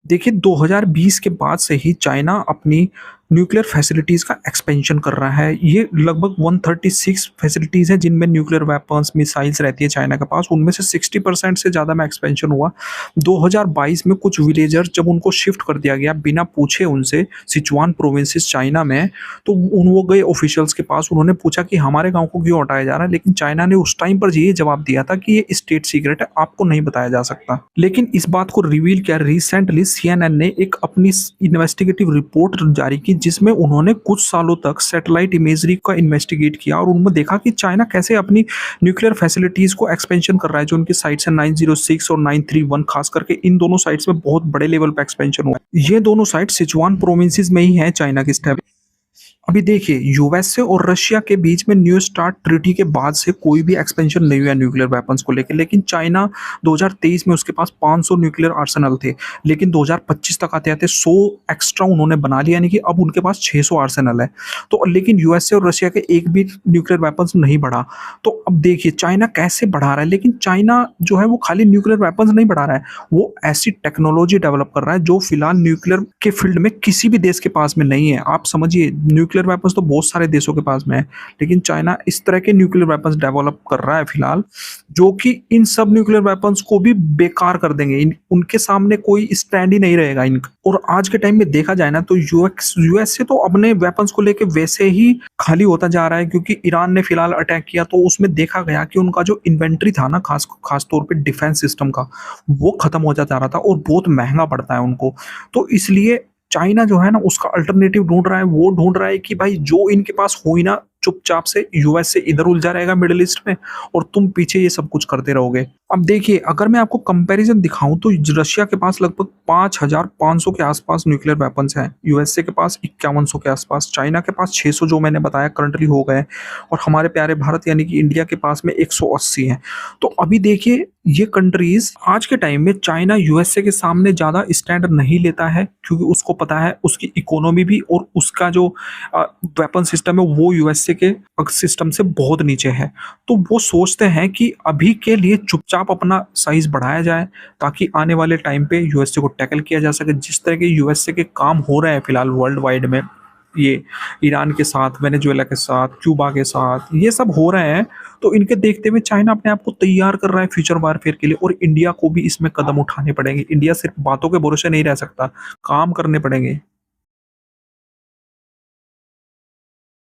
देखिए 2020 के बाद से ही चाइना अपनी न्यूक्लियर फैसिलिटीज़ का एक्सपेंशन कर रहा है। ये लगभग 136 फैसिलिटीज़ हैं जिनमें न्यूक्लियर वेपन्स, मिसाइल्स रहती है चाइना के पास। उनमें से 60% से ज़्यादा में एक्सपेंशन हुआ। 2022 में कुछ विलेजर्स जब उनको शिफ्ट कर दिया गया बिना पूछे उनसे सिचुआन प्रोविंसेस चाइना में, तो वो गए ऑफिशियल्स के पास, उन्होंने पूछा कि हमारे गाँव को क्यों हटाया जा रहा है? लेकिन चाइना ने उस टाइम पर ये जवाब दिया था कि ये स्टेट सीक्रेट है, आपको नहीं बताया जा सकता। लेकिन इस बात को रिवील किया रिसेंटली सीएनएन ने एक अपनी इन्वेस्टिगेटिव रिपोर्ट जारी की जिसमें उन्होंने कुछ सालों तक सैटेलाइट इमेजरी का इन्वेस्टिगेट किया और उनमें देखा कि चाइना कैसे अपनी न्यूक्लियर फैसिलिटीज को एक्सपेंशन कर रहा है। जो उनकी साइट्स है 906 और 931, खास करके इन दोनों साइट्स में बहुत बड़े लेवल पे एक्सपेंशन हुआ है। ये दोनों साइट सिचुआन प्रोविंसेस में ही है चाइना की स्टेप। अभी देखिए यूएसए और रशिया के बीच में न्यू स्टार्ट ट्रीटी के बाद से कोई भी एक्सपेंशन नहीं हुआ न्यूक्लियर वेपन्स को लेकर, लेकिन चाइना 2023 में उसके पास 500 न्यूक्लियर आर्सेनल थे, लेकिन 2025 तक आते आते 100 एक्स्ट्रा उन्होंने बना लिया, यानी कि अब उनके पास 600 आर्सेनल है। तो लेकिन यूएसए और रशिया के एक भी न्यूक्लियर वेपन्स नहीं बढ़ा। तो अब देखिए चाइना कैसे बढ़ा रहा है, लेकिन चाइना जो है वो खाली न्यूक्लियर वेपन्स नहीं बढ़ा रहा है, वो ऐसी टेक्नोलॉजी डेवलप कर रहा है जो फिलहाल न्यूक्लियर के फील्ड में किसी भी देश के पास में नहीं है। आप समझिए न्यूक्लियर वेपन्स तो बहुत सारे देशों के पास में है, लेकिन चाइना इस तरह के न्यूक्लियर वेपन्स डेवलप कर रहा है फिलहाल, जो कि इन सब न्यूक्लियर वेपन्स को भी बेकार कर देंगे। उनके सामने कोई स्टैंड ही नहीं रहेगा इनका। और आज के टाइम में देखा जाए ना तो यूएसए तो अपने वेपन्स को लेके वैसे ही खाली होता जा रहा है, क्योंकि ईरान ने फिलहाल अटैक किया तो उसमें देखा गया कि उनका जो इन्वेंट्री था ना, खास तौर पे डिफेंस सिस्टम का, वो खत्म हो जा रहा था और बहुत महंगा पड़ता है उनको। तो इसलिए चाइना जो है ना उसका अल्टरनेटिव ढूंढ रहा है। वो ढूंढ रहा है कि भाई जो इनके पास हो ही ना, चुपचाप से यूएस से इधर उलझा रहेगा मिडिल ईस्ट में और तुम पीछे ये सब कुछ करते रहोगे। अब देखिए अगर मैं आपको कंपैरिजन दिखाऊं तो रशिया के पास लगभग 5500 के आसपास न्यूक्लियर वेपन्स हैं, यूएसए के पास 5100 के आसपास, चाइना के पास 600 जो मैंने बताया करंटली हो गए, और हमारे प्यारे भारत यानी कि इंडिया के पास में 180 हैं। तो अभी देखिए ये कंट्रीज आज के टाइम में चाइना यूएसए के सामने ज़्यादा स्टैंड नहीं लेता है, क्योंकि उसको पता है उसकी इकोनॉमी भी और उसका जो वेपन सिस्टम है वो यूएसए के सिस्टम से बहुत नीचे है। तो वो सोचते हैं कि अभी के लिए चुपचाप अपना साइज बढ़ाया जाए ताकि आने वाले टाइम पे यूएसए को टैकल किया जा सके। जिस तरह के यूएसए के काम हो रहे हैं फिलहाल वर्ल्ड वाइड में, ये ईरान के साथ, वेनेजुएला के साथ, क्यूबा के साथ, ये सब हो रहे हैं, तो इनके देखते हुए चाइना अपने आप को तैयार कर रहा है फ्यूचर वारफेयर के लिए। और इंडिया को भी इसमें कदम उठाने पड़ेंगे। इंडिया सिर्फ बातों के भरोसे नहीं रह सकता, काम करने पड़ेंगे।